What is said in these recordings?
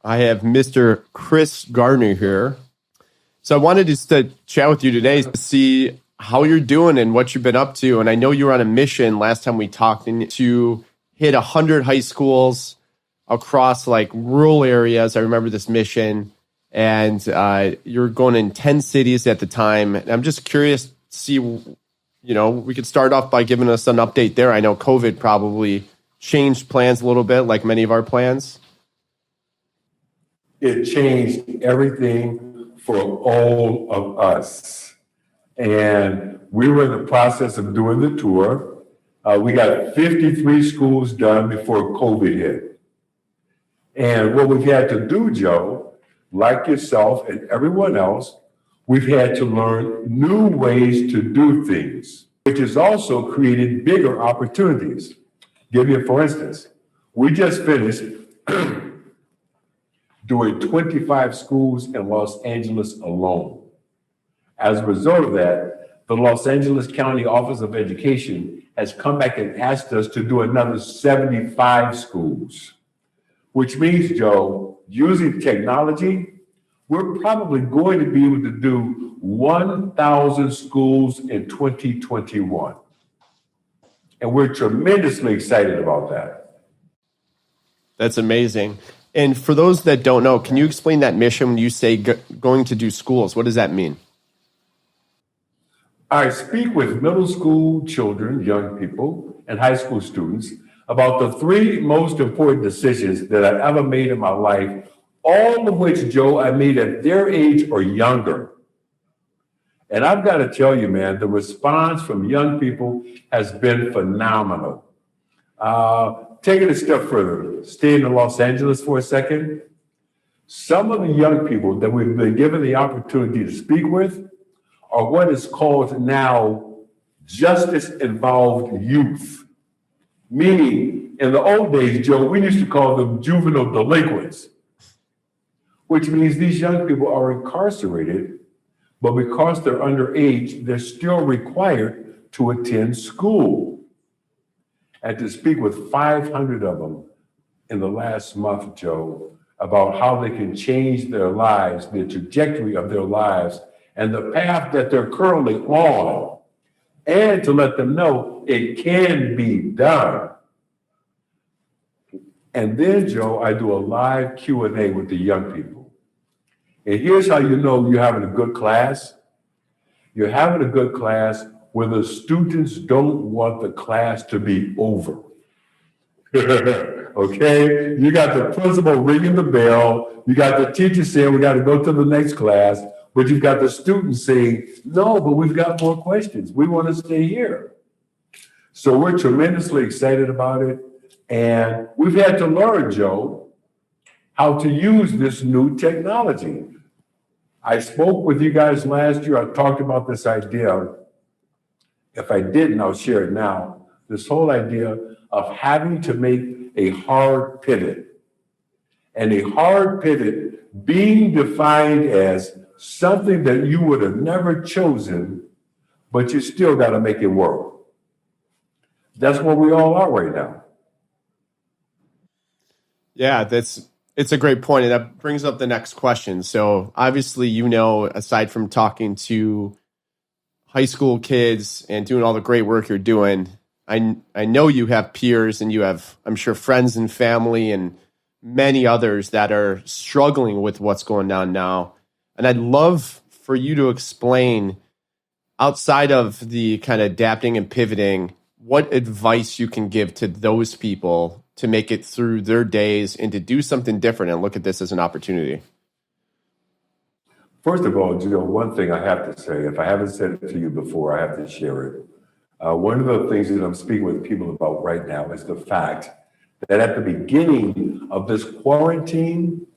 I have Mr. Chris Gardner here. So I wanted just to chat with you today to see how you're doing and what you've been up to. And I know you were on a mission last time we talked to hit 100 high schools across like rural areas. I remember this mission. And you're going in 10 cities at the time. And I'm just curious to see, we could start off by giving us an update there. I know COVID probably changed plans a little bit, like many of our plans. It changed everything for all of us. And we were in the process of doing the tour. We got 53 schools done before COVID hit. And what we've had to do, Joe, like yourself and everyone else, we've had to learn new ways to do things, which has also created bigger opportunities. Give you, for instance, we just finished doing 25 schools in Los Angeles alone. As a result of that, the Los Angeles County Office of Education has come back and asked us to do another 75 schools, which means, Joe, using technology, we're probably going to be able to do 1,000 schools in 2021. And we're tremendously excited about that. That's amazing. And for those that don't know, can you explain that mission when you say going to do schools? What does that mean? I speak with middle school children, young people, and high school students about the three most important decisions that I've ever made in my life, all of which, Joe, I made at their age or younger. And I've got to tell you, man, the response from young people has been phenomenal. Take it a step further, stay in Los Angeles for a second. Some of the young people that we've been given the opportunity to speak with are what is called now justice-involved youth. Meaning, in the old days, Joe, we used to call them juvenile delinquents, which means these young people are incarcerated, but because they're underage, they're still required to attend school. And to speak with 500 of them in the last month, Joe, about how they can change their lives, the trajectory of their lives, and the path that they're currently on, and to let them know it can be done. And then, Joe, I do a live Q&A with the young people. And here's how you know you're having a good class. You're having a good class where the students don't want the class to be over. Okay? You got the principal ringing the bell. You got the teacher saying, we got to go to the next class. But you've got the students saying, no, but we've got more questions. We want to stay here. So we're tremendously excited about it. And we've had to learn, Joe, how to use this new technology. I spoke with you guys last year. I talked about this idea. If I didn't, I'll share it now. This whole idea of having to make a hard pivot. And a hard pivot being defined as something that you would have never chosen, but you still got to make it work. That's where we all are right now. Yeah, it's a great point. And that brings up the next question. So obviously, aside from talking to high school kids and doing all the great work you're doing, I know you have peers and you have, I'm sure, friends and family and many others that are struggling with what's going on now. And I'd love for you to explain, outside of the kind of adapting and pivoting, what advice you can give to those people to make it through their days and to do something different and look at this as an opportunity. First of all, Joe, one thing I have to say, if I haven't said it to you before, I have to share it. One of the things that I'm speaking with people about right now is the fact that at the beginning of this quarantine,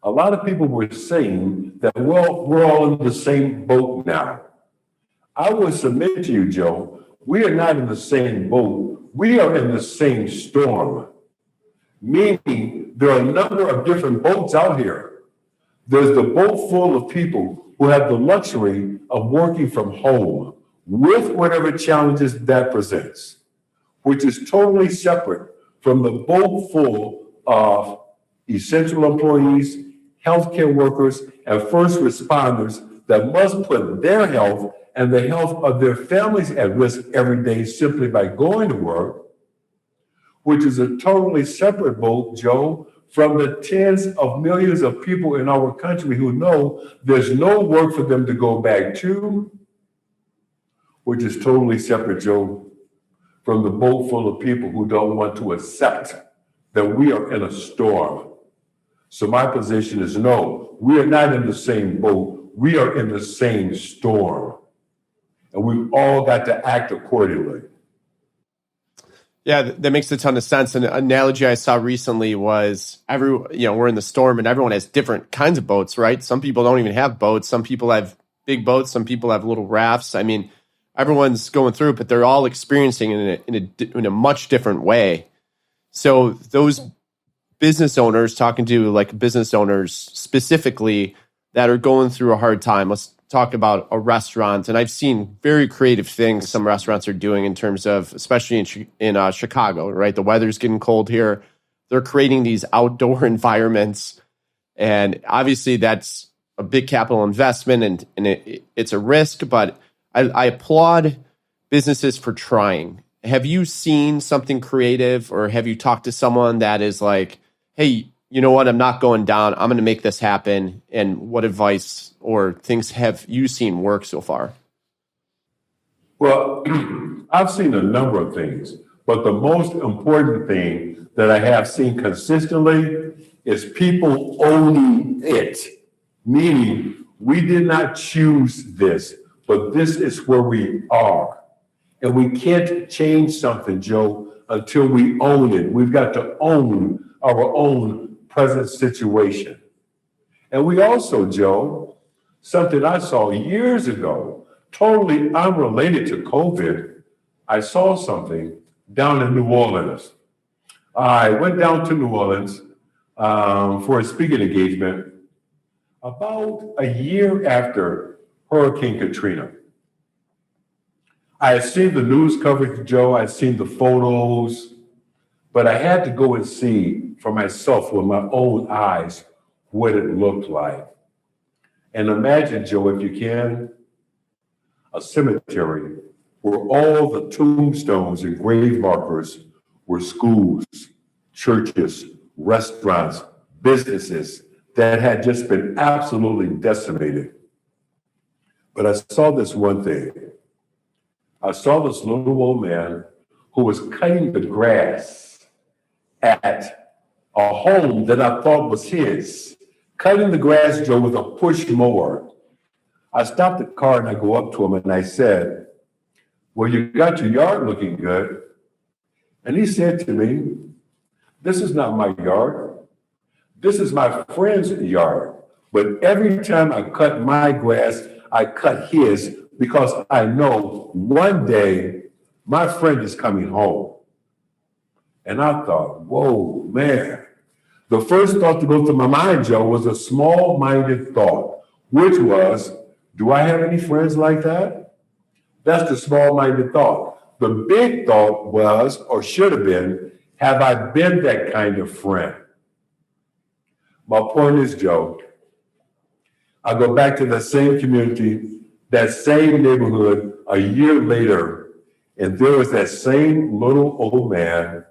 a lot of people were saying that, well, we're all in the same boat now. I would submit to you, Joe, we are not in the same boat. We are in the same storm. Meaning there are a number of different boats out here. There's the boat full of people who have the luxury of working from home with whatever challenges that presents, which is totally separate from the boat full of essential employees, healthcare workers, and first responders that must put their health and the health of their families at risk every day simply by going to work, which is a totally separate boat, Joe, from the tens of millions of people in our country who know there's no work for them to go back to, which is totally separate, Joe, from the boat full of people who don't want to accept that we are in a storm. So my position is no, we are not in the same boat. We are in the same storm. And we've all got to act accordingly. Yeah, that makes a ton of sense. An analogy I saw recently was we're in the storm and everyone has different kinds of boats, right? Some people don't even have boats. Some people have big boats. Some people have little rafts. I mean, everyone's going through it, but they're all experiencing it in a much different way. So those business owners, talking to like business owners specifically that are going through a hard time, let's talk about a restaurant. And I've seen very creative things some restaurants are doing in terms of, especially in Chicago, right? The weather's getting cold here. They're creating these outdoor environments. And obviously that's a big capital investment and it's a risk, but I applaud businesses for trying. Have you seen something creative or have you talked to someone that is like, hey, you know what, I'm not going down. I'm going to make this happen. And what advice or things have you seen work so far? Well, I've seen a number of things, but the most important thing that I have seen consistently is people owning it, meaning we did not choose this, but this is where we are. And we can't change something, Joe, until we own it. We've got to own our own present situation. And we also, Joe, something I saw years ago, totally unrelated to COVID, I saw something down in New Orleans. I went down to New Orleans for a speaking engagement about a year after Hurricane Katrina. I had seen the news coverage, Joe, I'd seen the photos, but I had to go and see for myself with my own eyes what it looked like. And imagine, Joe, if you can, a cemetery where all the tombstones and grave markers were schools, churches, restaurants, businesses that had just been absolutely decimated. But I saw this one thing. I saw this little old man who was cutting the grass at a home that I thought was his, cutting the grass, Joe, with a push mower. I stopped the car and I go up to him and I said, well, you got your yard looking good. And he said to me, this is not my yard. This is my friend's yard. But every time I cut my grass, I cut his because I know one day my friend is coming home. And I thought, whoa, man. The first thought to go through my mind, Joe, was a small-minded thought, which was, do I have any friends like that? That's the small-minded thought. The big thought was, or should have been, have I been that kind of friend? My point is, Joe, I go back to that same community, that same neighborhood a year later, and there was that same little old man.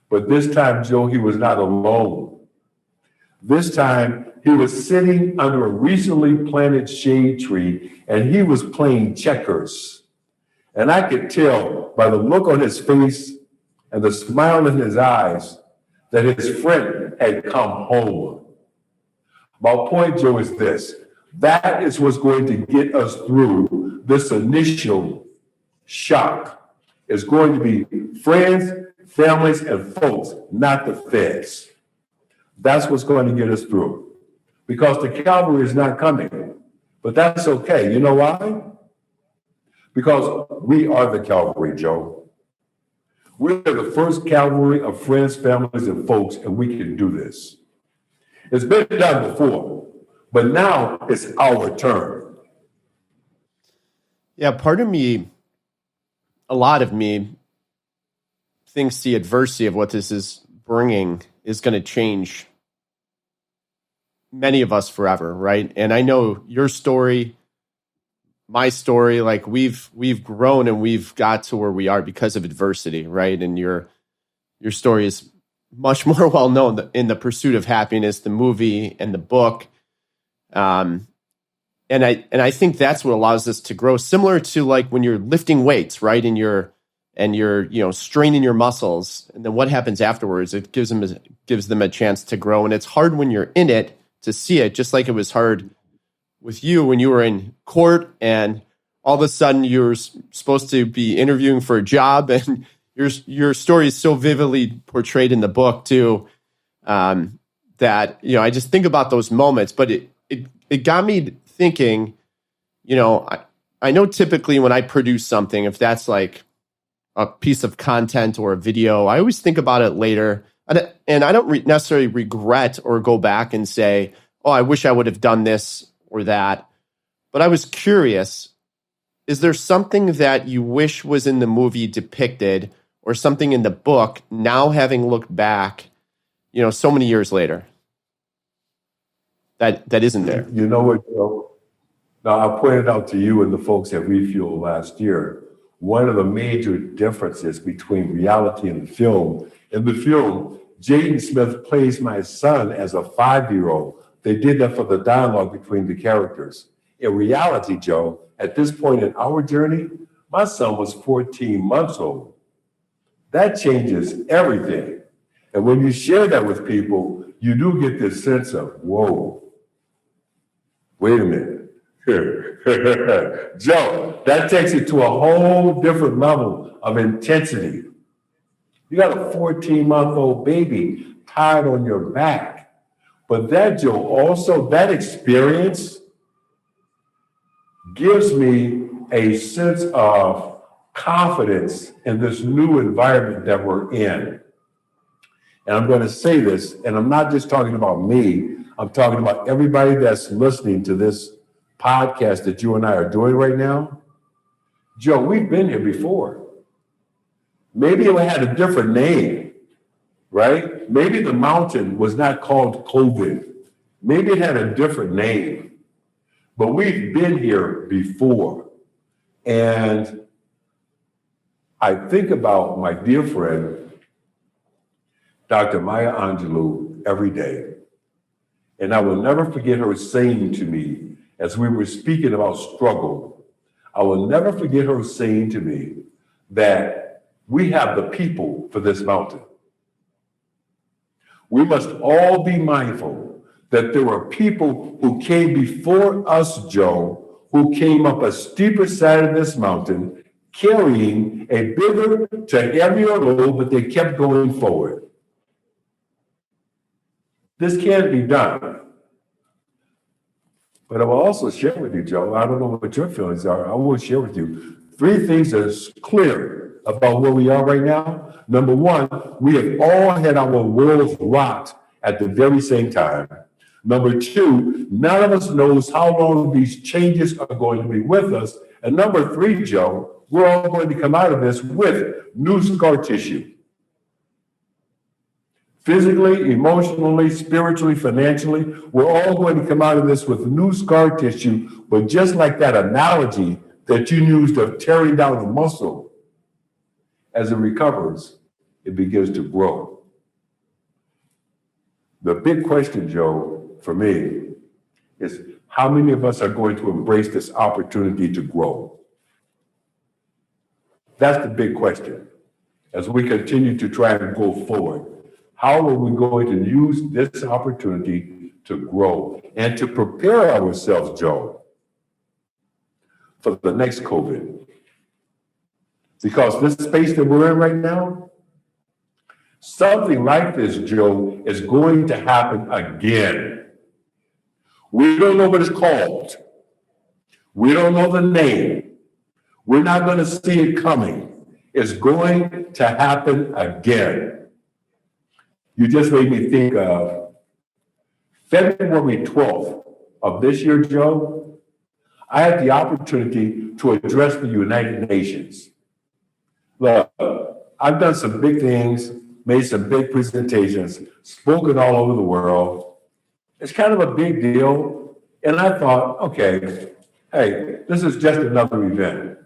But this time, Joe, he was not alone. This time, he was sitting under a recently planted shade tree, and he was playing checkers. And I could tell by the look on his face and the smile in his eyes that his friend had come home. My point, Joe, is this. That is what's going to get us through this initial shock. It's going to be friends, families, and folks, not the feds. That's what's going to get us through. Because the cavalry is not coming. But that's okay. You know why? Because we are the cavalry, Joe. We're the first cavalry of friends, families, and folks, and we can do this. It's been done before, but now it's our turn. Yeah, part of me, a lot of me, thinks the adversity of what this is bringing is going to change many of us forever, right? And I know your story, my story, like we've grown and we've got to where we are because of adversity, right? And your story is much more well known in The Pursuit of Happyness, the movie and the book. And I think that's what allows us to grow, similar to like when you're lifting weights, right? And you're straining your muscles, and then what happens afterwards? It gives them a chance to grow. And it's hard when you're in it to see it, just like it was hard with you when you were in court and all of a sudden you're supposed to be interviewing for a job, and your story is so vividly portrayed in the book too, that I just think about those moments. But it got me thinking. I know typically when I produce something, if that's like a piece of content or a video, I always think about it later. And I don't necessarily regret or go back and say, oh, I wish I would have done this or that. But I was curious, is there something that you wish was in the movie depicted or something in the book now having looked back, so many years later that isn't there? You know what, Joe? Now, I pointed out to you and the folks at Refuel last year, one of the major differences between reality and the film. In the film, Jaden Smith plays my son as a 5-year-old. They did that for the dialogue between the characters. In reality, Joe, at this point in our journey, my son was 14 months old. That changes everything. And when you share that with people, you do get this sense of, whoa, wait a minute. Joe, that takes it to a whole different level of intensity. You got a 14-month-old baby tied on your back. But that, Joe, also that experience gives me a sense of confidence in this new environment that we're in. And I'm going to say this, and I'm not just talking about me, I'm talking about everybody that's listening to this podcast that you and I are doing right now. Joe, we've been here before. Maybe it had a different name, right? Maybe the mountain was not called COVID. Maybe it had a different name, but we've been here before. And I think about my dear friend, Dr. Maya Angelou, every day. And I will never forget her saying to me, as we were speaking about struggle, I will never forget her saying to me that we have the people for this mountain. We must all be mindful that there were people who came before us, Joe, who came up a steeper side of this mountain, carrying a bigger to heavier load, but they kept going forward. This can't be done. But I will also share with you, Joe, I don't know what your feelings are. I will share with you 3 things that's clear about where we are right now. Number 1, we have all had our worlds rocked at the very same time. Number 2, none of us knows how long these changes are going to be with us. And number 3, Joe, we're all going to come out of this with new scar tissue. Physically, emotionally, spiritually, financially, we're all going to come out of this with new scar tissue. But just like that analogy that you used of tearing down a muscle, as it recovers, it begins to grow. The big question, Joe, for me, is how many of us are going to embrace this opportunity to grow? That's the big question. As we continue to try and go forward, how are we going to use this opportunity to grow and to prepare ourselves, Joe, for the next COVID? Because this space that we're in right now, something like this, Joe, is going to happen again. We don't know what it's called. We don't know the name. We're not going to see it coming. It's going to happen again. You just made me think of February 12th of this year, Joe. I had the opportunity to address the United Nations. Look, I've done some big things, made some big presentations, spoken all over the world. It's kind of a big deal. And I thought, okay, hey, this is just another event.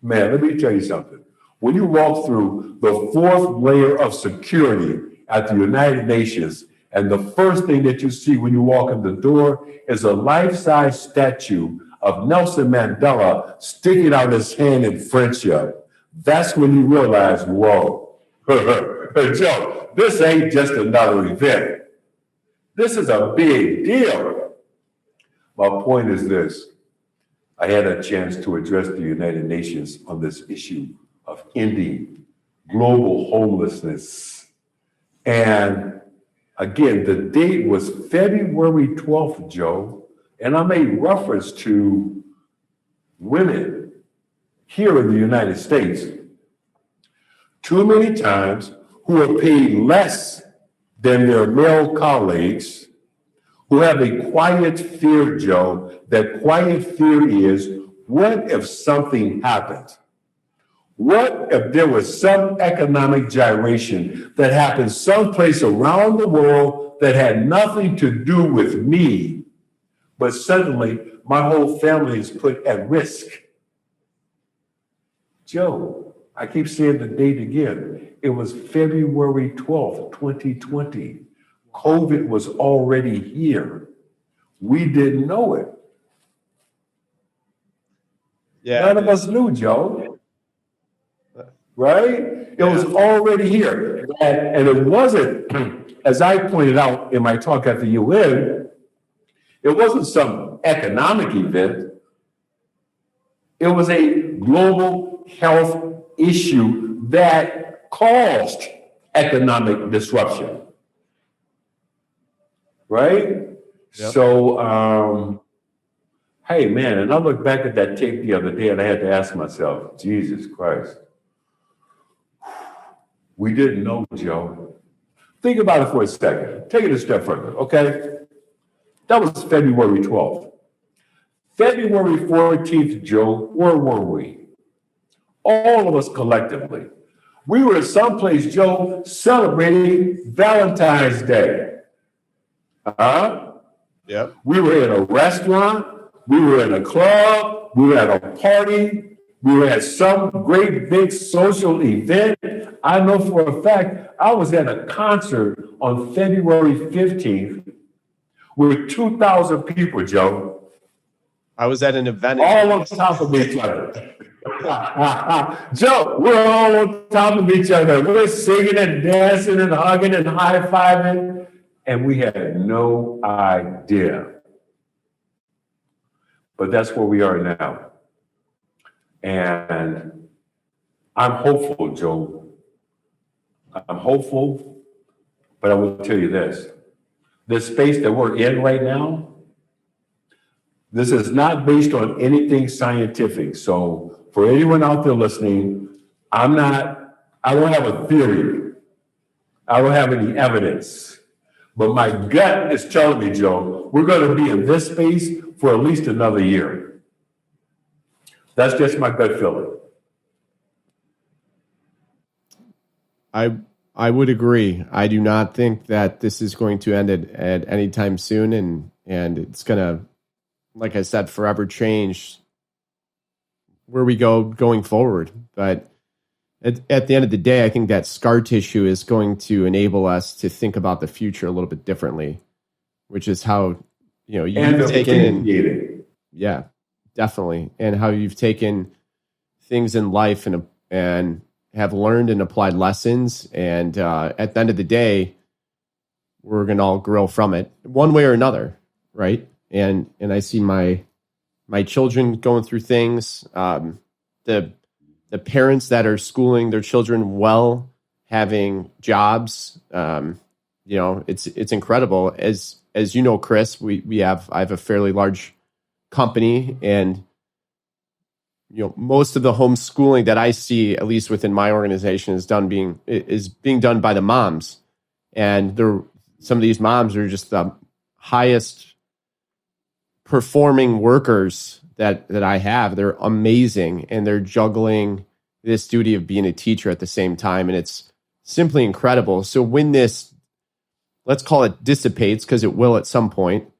Man, let me tell you something. When you walk through the fourth layer of security at the United Nations, and the first thing that you see when you walk in the door is a life-size statue of Nelson Mandela sticking out his hand in friendship, that's when you realize, whoa, Joe, this ain't just another event. This is a big deal. My point is this. I had a chance to address the United Nations on this issue of ending global homelessness. And again, the date was February 12th, Joe, and I made reference to women here in the United States too many times who are paid less than their male colleagues, who have a quiet fear, Joe. That quiet fear is, what if something happened? What if there was some economic gyration that happened someplace around the world that had nothing to do with me, but suddenly my whole family is put at risk? Joe, I keep saying the date again. It was February 12th, 2020. COVID was already here. We didn't know it. Yeah. None of us knew, Joe. Right? It was already here. And it wasn't, as I pointed out in my talk at the UN, it wasn't some economic event. It was a global health issue that caused economic disruption. Right? Yep. So, hey, man, and I looked back at that tape the other day and I had to ask myself, Jesus Christ, we didn't know, Joe. Think about it for a second. Take it a step further, okay? That was February 12th. February 14th, Joe, where were we? All of us collectively. We were someplace, Joe, celebrating Valentine's Day. Yep. We were in a restaurant, we were in a club, we were at a party, we were at some great big social event. I know for a fact I was at a concert on February 15th with 2,000 people, Joe. I was at an event. All on top of each other. Joe, we're all on top of each other. We're singing and dancing and hugging and high-fiving. And we had no idea. But that's where we are now. And I'm hopeful, Joe. I'm hopeful, but I will tell you this. This space that we're in right now, this is not based on anything scientific. So for anyone out there listening, I don't have a theory. I don't have any evidence. But my gut is telling me, Joe, we're going to be in this space for at least another year. That's just my gut feeling. I would agree. I do not think that this is going to end at any time soon, and it's going to, like I said, forever change where we go going forward. But at the end of the day, I think that scar tissue is going to enable us to think about the future a little bit differently, which is how, you've taken, yeah, definitely. And how you've taken things in life and have learned and applied lessons. And at the end of the day, we're going to all grow from it one way or another. Right. And I see my children going through things, the parents that are schooling their children well, having jobs, it's incredible. As you know, Chris, I have a fairly large company, and most of the homeschooling that I see, at least within my organization, is being done by the moms, and some of these moms are just the highest performing workers that I have. They're amazing, and they're juggling this duty of being a teacher at the same time, and it's simply incredible. So when this let's call it dissipates, because it will at some point,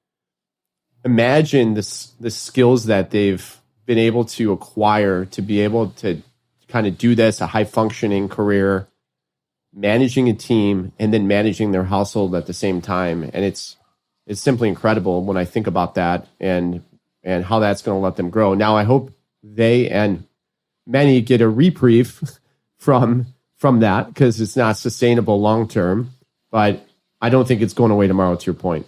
imagine the skills that they've been able to acquire to be able to kind of do this, a high functioning career, managing a team, and then managing their household at the same time. And it's simply incredible when I think about that and how that's going to let them grow. Now, I hope they and many get a reprieve from that, because it's not sustainable long term. But I don't think it's going away tomorrow, to your point.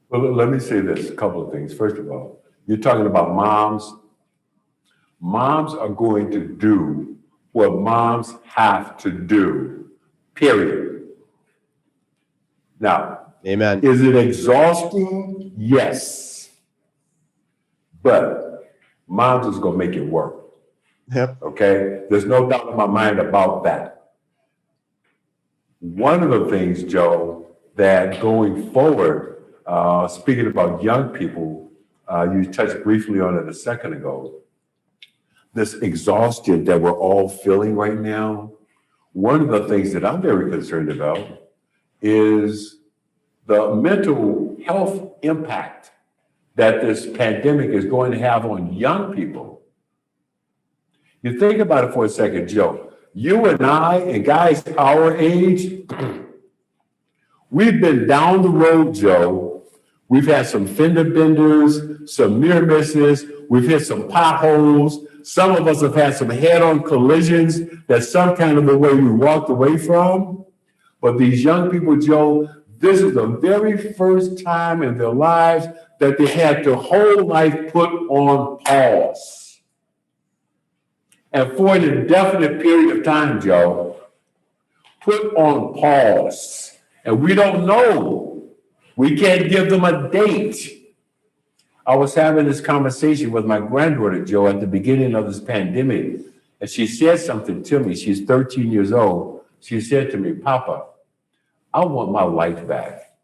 Well, let me say this, a couple of things. First of all, you're talking about moms. Moms are going to do what moms have to do, period. Now, Amen. Is it exhausting? Yes. But moms is going to make it work. Yep. Okay? There's no doubt in my mind about that. One of the things, Joe, that going forward, speaking about young people, you touched briefly on it a second ago, this exhaustion that we're all feeling right now, one of the things that I'm very concerned about is the mental health impact that this pandemic is going to have on young people. You think about it for a second, Joe. You and I, and guys our age, we've been down the road, Joe. We've had some fender benders, some near misses. We've hit some potholes. Some of us have had some head-on collisions that some kind of a way we walked away from. But these young people, Joe, this is the very first time in their lives that they had their whole life put on pause. And for an indefinite period of time, Joe, put on pause. And we don't know. We can't give them a date. I was having this conversation with my granddaughter, Joe, at the beginning of this pandemic. And she said something to me. She's 13 years old. She said to me, Papa, I want my life back.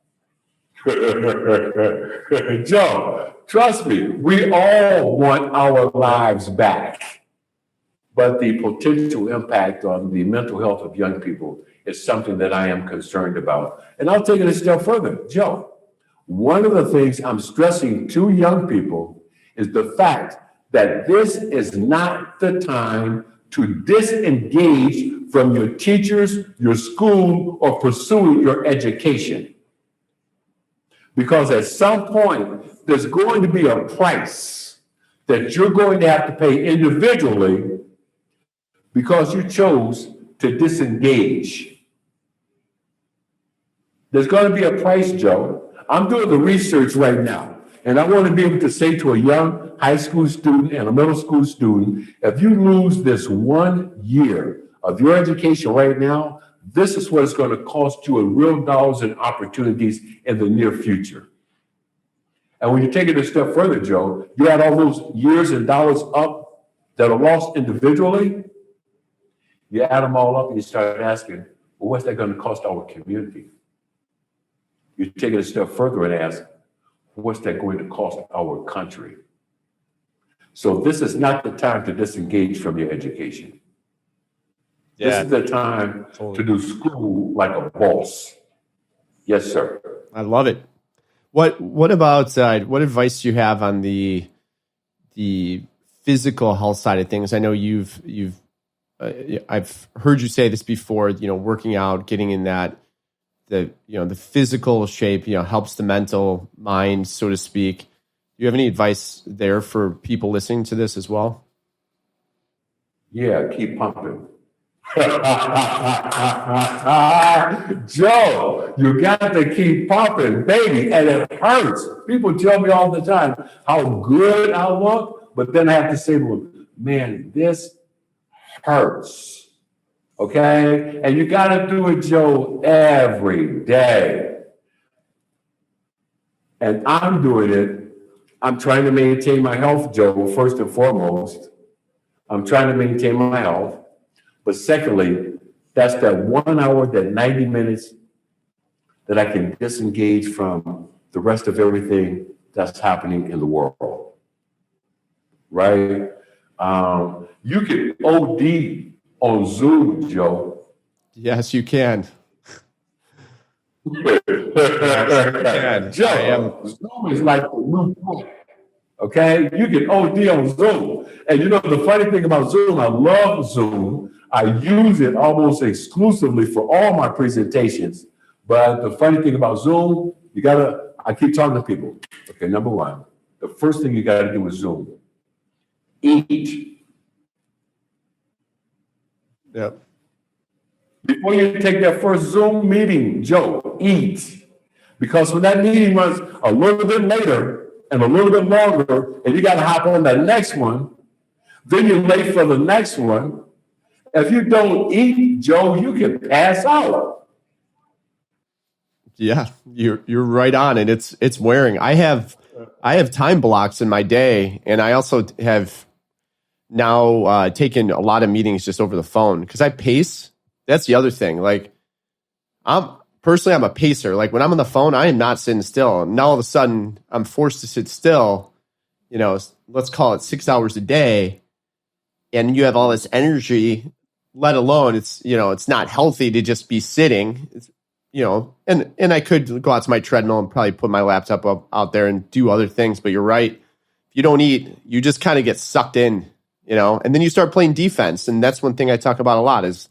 Joe, trust me, we all want our lives back. But the potential impact on the mental health of young people is something that I am concerned about. And I'll take it a step further. Joe, one of the things I'm stressing to young people is the fact that this is not the time to disengage from your teachers, your school, or pursuing your education. Because at some point, there's going to be a price that you're going to have to pay individually because you chose to disengage. There's going to be a price, Joe. I'm doing the research right now, and I want to be able to say to a young high school student and a middle school student, if you lose this 1 year of your education right now, this is what it's going to cost you in real dollars and opportunities in the near future. And when you take it a step further, Joe, you add all those years and dollars up that are lost individually, you add them all up and you start asking, well, what's that going to cost our community? You take it a step further and ask, what's that going to cost our country? So this is not the time to disengage from your education. Yeah. This is the time to do school like a boss. Yes, sir. I love it. What about what advice do you have on the physical health side of things? I know I've heard you say this before. Working out, getting in that the physical shape, helps the mental mind, so to speak. Do you have any advice there for people listening to this as well? Yeah, keep pumping. Joe, you got to keep pumping, baby, and it hurts. People tell me all the time how good I look, but then I have to say to them, man, this hurts. Okay? And you got to do it, Joe, every day. And I'm doing it. I'm trying to maintain my health, Joe, first and foremost. I'm trying to maintain my health. But secondly, that's that 1 hour, that 90 minutes that I can disengage from the rest of everything that's happening in the world. Right? You can OD on Zoom, Joe. Yes, you can. Joe, Zoom is like the new book. Okay, you can OD on Zoom. And you know, the funny thing about Zoom, I love Zoom. I use it almost exclusively for all my presentations. But the funny thing about Zoom, I keep talking to people. Okay, number one, the first thing you gotta do with Zoom, eat. Yep. Before you take that first Zoom meeting, Joe, eat. Because when that meeting runs a little bit later and a little bit longer, and you got to hop on that next one, then you're late for the next one. If you don't eat, Joe, you can pass out. Yeah, you're right on, and it's wearing. I have time blocks in my day, and I also have now taken a lot of meetings just over the phone because I pace. That's the other thing. Like, I'm a pacer. Like, when I'm on the phone, I am not sitting still. And now all of a sudden, I'm forced to sit still. You know, let's call it 6 hours a day, and you have all this energy. Let alone it's not healthy to just be sitting. It's, and I could go out to my treadmill and probably put my laptop out there and do other things. But you're right. If you don't eat, you just kind of get sucked in. And then you start playing defense, and that's one thing I talk about a lot is.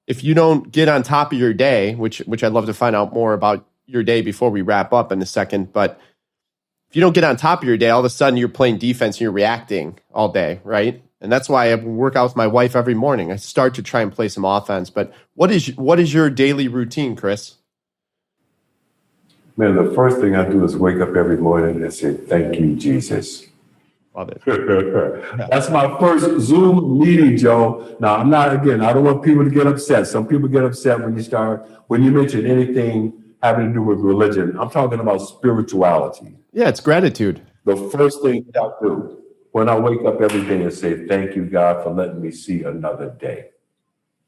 If you don't get on top of your day, which I'd love to find out more about your day before we wrap up in a second, but if you don't get on top of your day, all of a sudden you're playing defense and you're reacting all day, right? And that's why I work out with my wife every morning. I start to try and play some offense. But what is your daily routine, Chris? Man, the first thing I do is wake up every morning and say, "Thank you, Jesus." Love it. That's my first Zoom meeting, Joe. Now, I don't want people to get upset. Some people get upset when you mention anything having to do with religion. I'm talking about spirituality. Yeah, it's gratitude. The first thing I do when I wake up every day is say, "Thank you, God, for letting me see another day."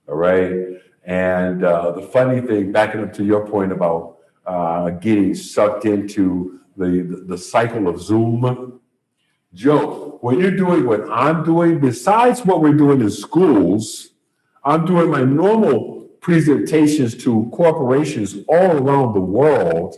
All right. And the funny thing, backing up to your point about getting sucked into the cycle of Zoom, Joe, when you're doing what I'm doing, besides what we're doing in schools, I'm doing my normal presentations to corporations all around the world.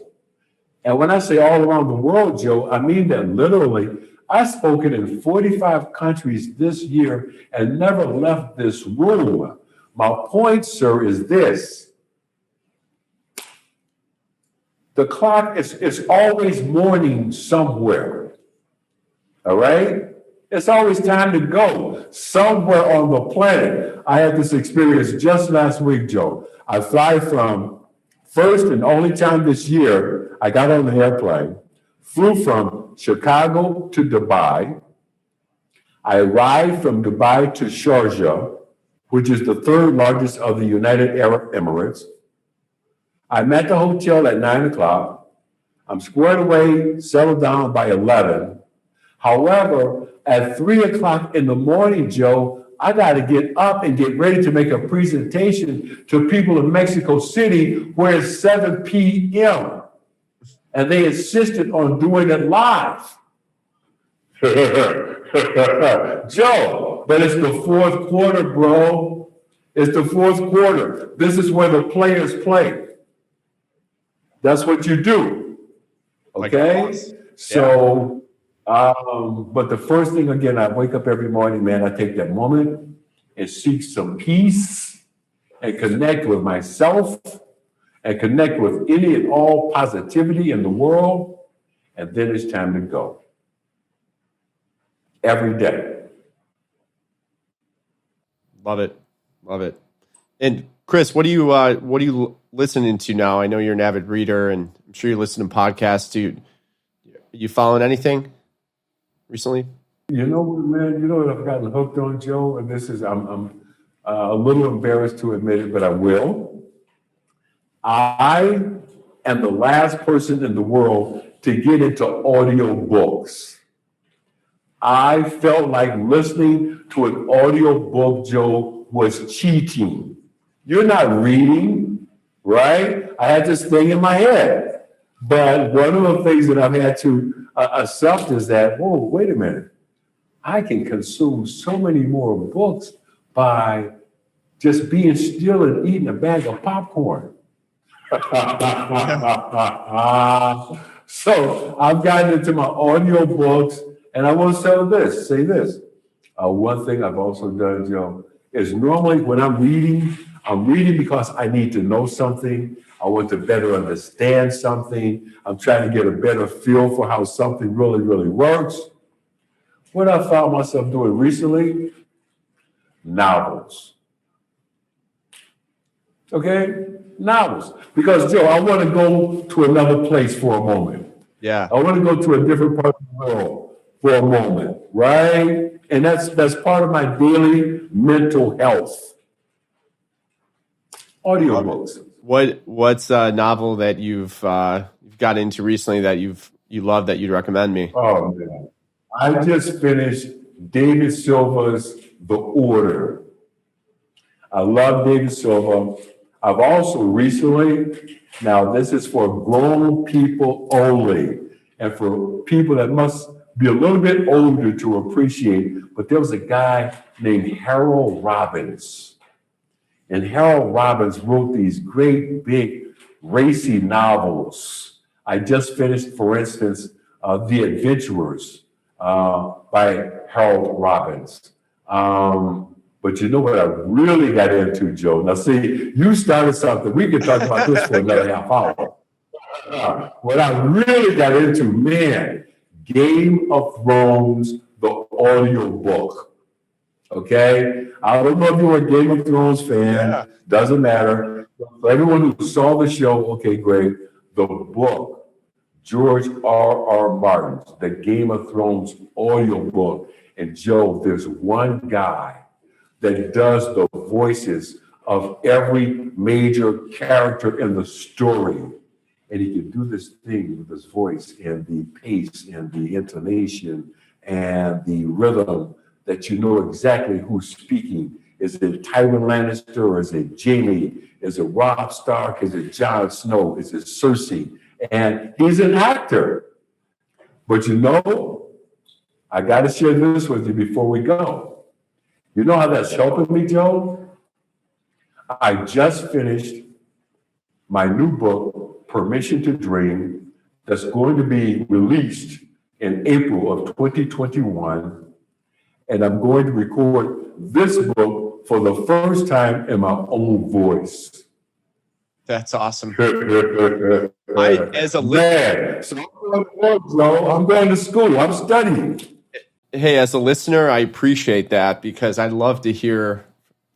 And when I say all around the world, Joe, I mean that literally. I've spoken in 45 countries this year and never left this room. My point, sir, is this. The clock is always morning somewhere. All right? It's always time to go somewhere on the planet. I had this experience just last week, Joe. I fly from first and only time this year, I got on the airplane, flew from Chicago to Dubai. I arrived from Dubai to Sharjah, which is the third largest of the United Arab Emirates. I'm at the hotel at 9 o'clock. I'm squared away, settled down by 11. However, at 3 o'clock in the morning, Joe, I got to get up and get ready to make a presentation to people in Mexico City where it's 7 p.m. And they insisted on doing it live. Joe, but it's the fourth quarter, bro. It's the fourth quarter. This is where the players play. That's what you do. Okay? So... but the first thing, again, I wake up every morning, man, I take that moment and seek some peace and connect with myself and connect with any and all positivity in the world. And then it's time to go. Every day. Love it. Love it. And Chris, what are you listening to now? I know you're an avid reader and I'm sure you listen to podcasts. You following anything recently? You know what, man? You know what I've gotten hooked on, Joe? And this is, I'm a little embarrassed to admit it, but I will. I am the last person in the world to get into audio books. I felt like listening to an audio book, Joe, was cheating. You're not reading, right? I had this thing in my head. But one of the things that I've had to accept is that, whoa, wait a minute. I can consume so many more books by just being still and eating a bag of popcorn. So I've gotten into my audio books, and I will say this. One thing I've also done, Joe, is normally when I'm reading because I need to know something. I want to better understand something. I'm trying to get a better feel for how something really, really works. What I found myself doing recently, novels. Okay? Novels. Because, Joe, I want to go to another place for a moment. Yeah. I want to go to a different part of the world for a moment, right? And that's part of my daily mental health. Audiobooks. What's a novel that you've got into recently that you love that you'd recommend me? Oh man, I just finished David Silva's The Order. I love David Silva. I've also recently, now this is for grown people only, and for people that must be a little bit older to appreciate, but there was a guy named Harold Robbins. And Harold Robbins wrote these great, big, racy novels. I just finished, for instance, The Adventurers by Harold Robbins. But you know what I really got into, Joe? Now, see, you started something. We could talk about this for another half hour. What I really got into, man, Game of Thrones, the audio book. Okay? I don't know if you're a Game of Thrones fan. Yeah. Doesn't matter. For everyone who saw the show, okay, great. The book, George R.R. Martin's, the Game of Thrones audio book. And Joe, there's one guy that does the voices of every major character in the story. And he can do this thing with his voice and the pace and the intonation and the rhythm that you know exactly who's speaking. Is it Tywin Lannister or is it Jaime? Is it Robb Stark? Is it Jon Snow? Is it Cersei? And he's an actor. But you know, I got to share this with you before we go. You know how that's helping me, Joe? I just finished my new book, Permission to Dream, that's going to be released in April of 2021. And I'm going to record this book for the first time in my own voice. That's awesome. Man, As a so I'm going to school. I'm studying. Hey, as a listener, I appreciate that because I'd love to hear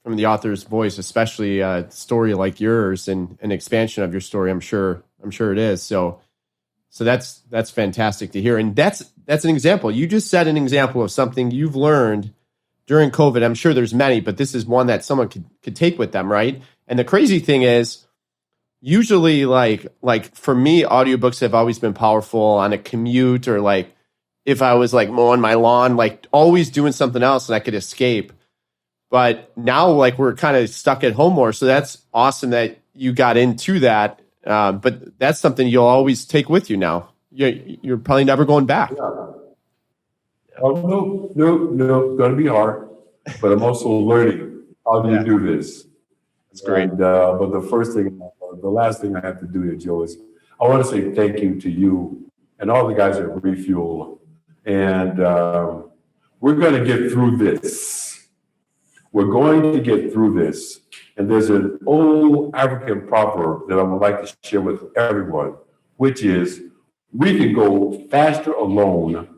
from the author's voice, especially a story like yours and an expansion of your story. I'm sure it is. So that's fantastic to hear. And that's an example. You just set an example of something you've learned during COVID. I'm sure there's many, but this is one that someone could take with them, right? And the crazy thing is, usually like for me, audiobooks have always been powerful on a commute or like if I was like mowing my lawn, like always doing something else and I could escape. But now like we're kind of stuck at home more. So that's awesome that you got into that. But that's something you'll always take with you now. You're probably never going back. Yeah. Oh, no, going to be hard. But I'm also learning how do you do this. That's great. And, but the last thing I have to do here, Joe, is I want to say thank you to you and all the guys at Refuel. And we're going to get through this. We're going to get through this. And there's an old African proverb that I would like to share with everyone, which is, we can go faster alone,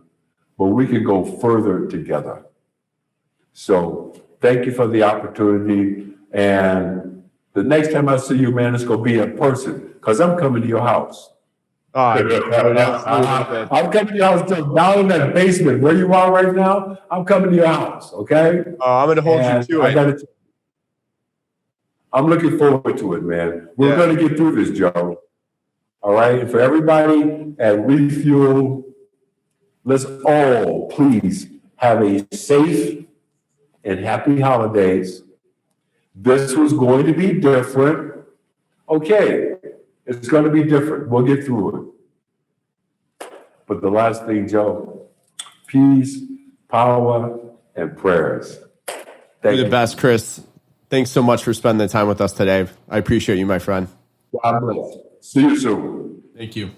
but we can go further together. So thank you for the opportunity. And the next time I see you, man, it's going to be in person because I'm coming to your house. I'm coming to your house down in that basement where you are right now. I'm coming to your house, okay? I'm going to hold you to it. I'm looking forward to it, man. We're going to get through this, Joe. All right? And for everybody at Refuel, let's all please have a safe and happy holidays. This was going to be different. Okay, it's going to be different. We'll get through it. But the last thing, Joe, peace, power, and prayers. You're the best, Chris. Thanks so much for spending the time with us today. I appreciate you, my friend. God bless. See you soon. Thank you.